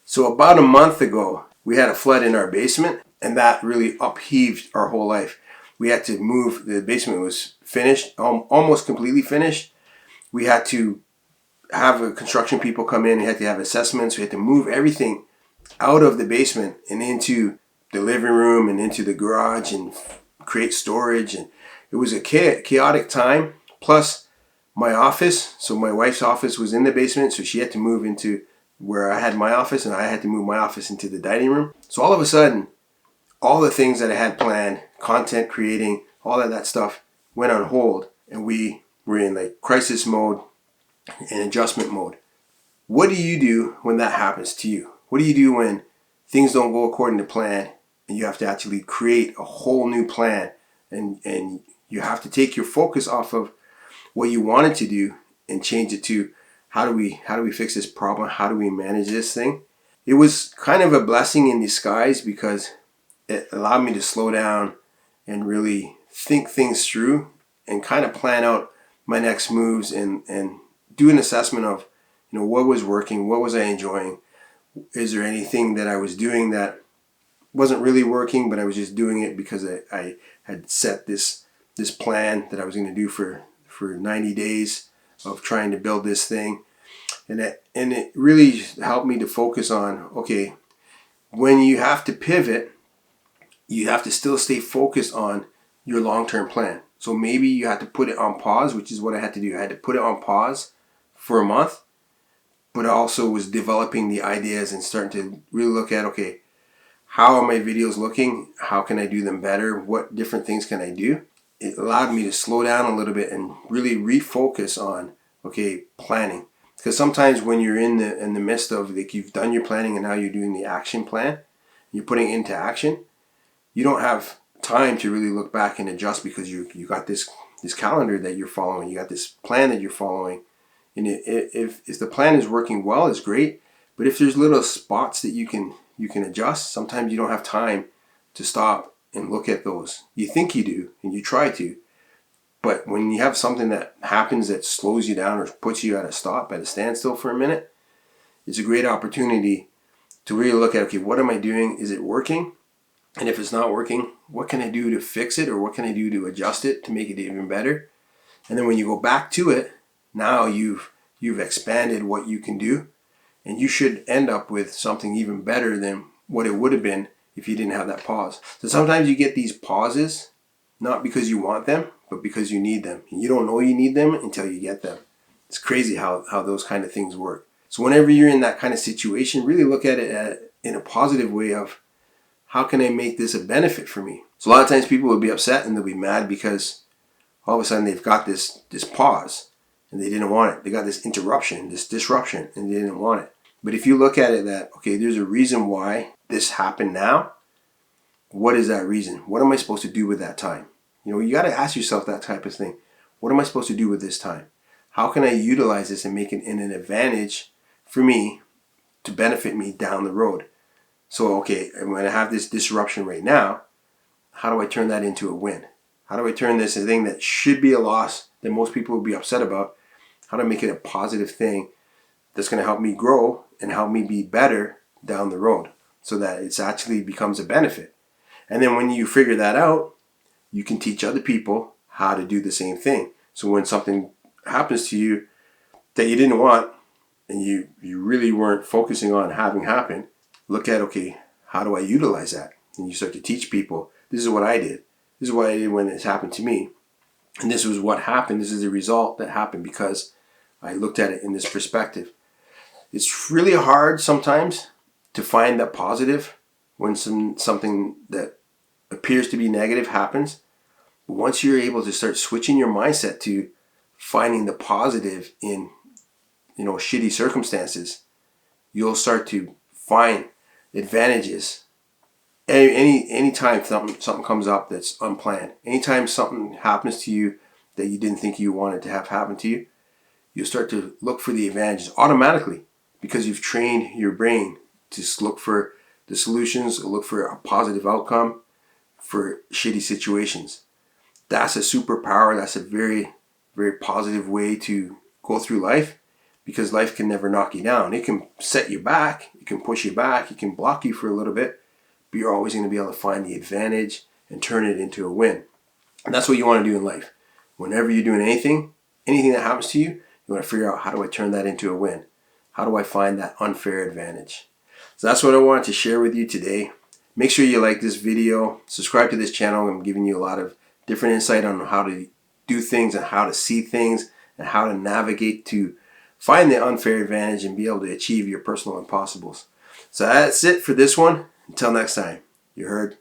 So about a month ago, we had a flood in our basement, and that really upheaved our whole life. We had to move. The basement was finished, almost completely finished. We had to have construction people come in. We had to have assessments. We had to move everything out of the basement and into the living room and into the garage and create storage. And it was a chaotic time. Plus my office, so my wife's office was in the basement, so she had to move into where I had my office, and I had to move my office into the dining room. So all of a sudden, all the things that I had planned, content creating, all of that stuff went on hold, and we were in like crisis mode and adjustment mode. What do you do when that happens to you? What do you do when things don't go according to plan and you have to actually create a whole new plan, and you have to take your focus off of what you wanted to do and change it to how do we fix this problem? How do we manage this thing? It was kind of a blessing in disguise because it allowed me to slow down and really think things through and kind of plan out my next moves and do an assessment of, what was working, what was I enjoying, is there anything that I was doing that wasn't really working, but I was just doing it because I had set this plan that I was going to do for 90 days of trying to build this thing. And it really helped me to focus on, okay, when you have to pivot, you have to still stay focused on your long-term plan. So maybe you had to put it on pause, which is what I had to do. I had to put it on pause for a month, but I also was developing the ideas and starting to really look at, okay, how are my videos looking? How can I do them better? What different things can I do? It allowed me to slow down a little bit and really refocus on, okay, planning. Because sometimes when you're in the midst of, like, you've done your planning and now you're doing the action plan, you're putting it into action, you don't have time to really look back and adjust because you got this calendar that you're following, you got this plan that you're following, and if the plan is working well, it's great. But if there's little spots that you can adjust, sometimes you don't have time to stop and look at those. You think you do, and you try to, but when you have something that happens that slows you down or puts you at a standstill for a minute, it's a great opportunity to really look at, okay, what am I doing? Is it working? And if it's not working, what can I do to fix it, or what can I do to adjust it to make it even better? And then when you go back to it, now you've expanded what you can do, and you should end up with something even better than what it would have been if you didn't have that pause. So sometimes you get these pauses, not because you want them, but because you need them. And you don't know you need them until you get them. It's crazy how those kind of things work. So whenever you're in that kind of situation, really look at it in a positive way of, how can I make this a benefit for me? So a lot of times people will be upset and they'll be mad because all of a sudden they've got this pause and they didn't want it. They got this interruption, this disruption, and they didn't want it. But if you look at it that, okay, there's a reason why this happened now. What is that reason? What am I supposed to do with that time? You got to ask yourself that type of thing. What am I supposed to do with this time? How can I utilize this and make it an advantage for me to benefit me down the road? So, okay, when I have this disruption right now, how do I turn that into a win? How do I turn this a thing that should be a loss that most people will be upset about? How do I make it a positive thing that's going to help me grow and help me be better down the road so that it actually becomes a benefit? And then when you figure that out, you can teach other people how to do the same thing. So when something happens to you that you didn't want and you really weren't focusing on having happen, look at, okay, how do I utilize that? And you start to teach people, this is what I did. This is what I did when this happened to me. And this was what happened. This is the result that happened because I looked at it in this perspective. It's really hard sometimes to find that positive when something that appears to be negative happens. But once you're able to start switching your mindset to finding the positive in, shitty circumstances, you'll start to find advantages. Anytime something comes up that's unplanned, anytime something happens to you that you didn't think you wanted to have happen to you, you'll start to look for the advantages automatically because you've trained your brain to look for the solutions, look for a positive outcome for shitty situations. That's a superpower. That's a very, very positive way to go through life. because life can never knock you down. It can set you back, it can push you back, it can block you for a little bit, but you're always going to be able to find the advantage and turn it into a win. And that's what you want to do in life. Whenever you're doing anything that happens to you, you want to figure out, how do I turn that into a win? How do I find that unfair advantage? So that's what I wanted to share with you today. Make sure you like this video, subscribe to this channel. I'm giving you a lot of different insight on how to do things and how to see things and how to navigate to find the unfair advantage and be able to achieve your personal impossibles. So that's it for this one. Until next time, you heard.